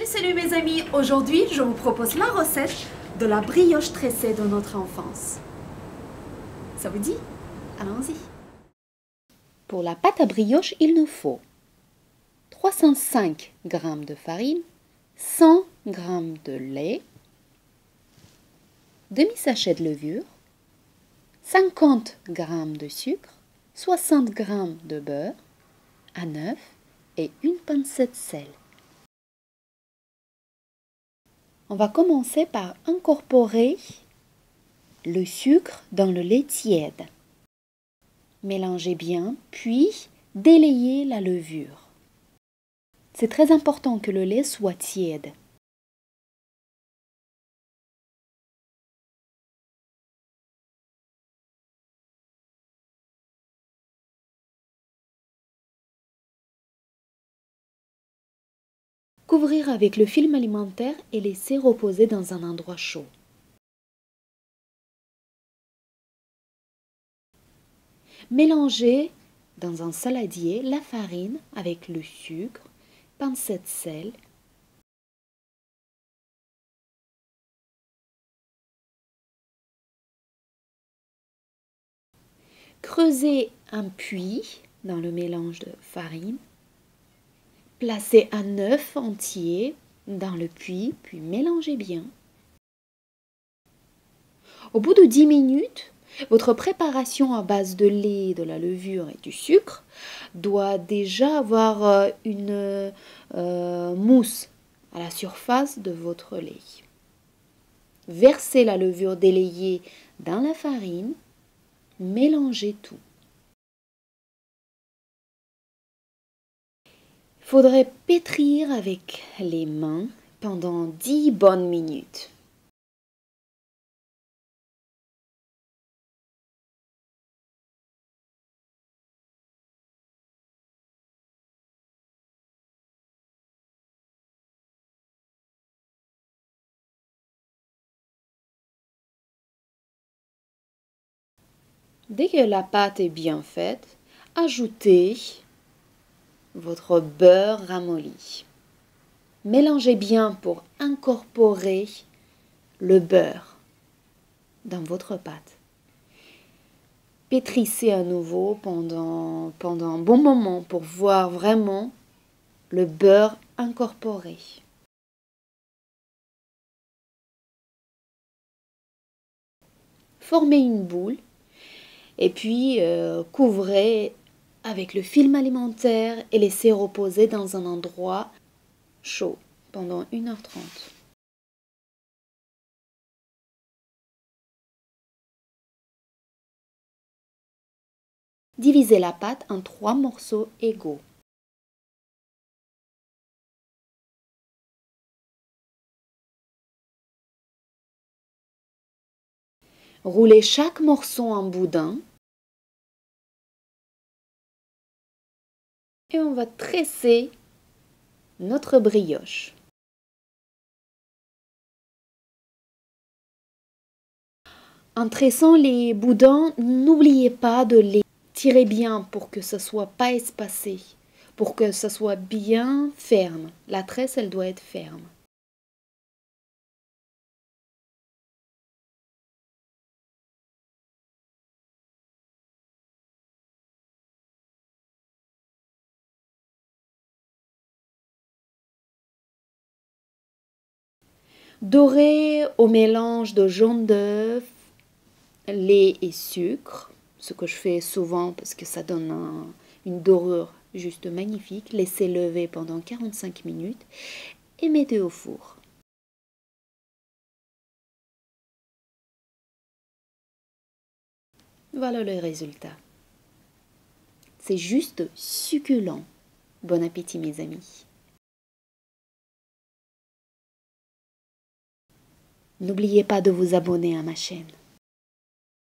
Salut mes amis, aujourd'hui je vous propose la recette de la brioche tressée de notre enfance. Ça vous dit? Allons-y. Pour la pâte à brioche, il nous faut 305 g de farine, 100 g de lait, demi-sachet de levure, 50 g de sucre, 60 g de beurre, un œuf et une pincée de sel. On va commencer par incorporer le sucre dans le lait tiède. Mélangez bien, puis délayez la levure. C'est très important que le lait soit tiède. Couvrir avec le film alimentaire et laisser reposer dans un endroit chaud. Mélangez dans un saladier la farine avec le sucre, pincée de sel. Creusez un puits dans le mélange de farine. Placez un œuf entier dans le puits, puis mélangez bien. Au bout de 10 minutes, votre préparation à base de lait, de la levure et du sucre doit déjà avoir une mousse à la surface de votre lait. Versez la levure délayée dans la farine, mélangez tout. Il faudrait pétrir avec les mains pendant 10 bonnes minutes. Dès que la pâte est bien faite, ajoutez votre beurre ramolli. Mélangez bien pour incorporer le beurre dans votre pâte. Pétrissez à nouveau pendant un bon moment pour voir vraiment le beurre incorporé. Formez une boule et puis couvrez avec le film alimentaire et laissez reposer dans un endroit chaud pendant 1h30. Divisez la pâte en 3 morceaux égaux. Roulez chaque morceau en boudin et on va tresser notre brioche. En tressant les boudins, n'oubliez pas de les tirer bien pour que ce soit pas espacé, pour que ce soit bien ferme. La tresse, elle doit être ferme. Dorez au mélange de jaune d'œuf, lait et sucre, ce que je fais souvent parce que ça donne une dorure juste magnifique. Laissez lever pendant 45 minutes et mettez au four. Voilà le résultat. C'est juste succulent. Bon appétit mes amis. N'oubliez pas de vous abonner à ma chaîne.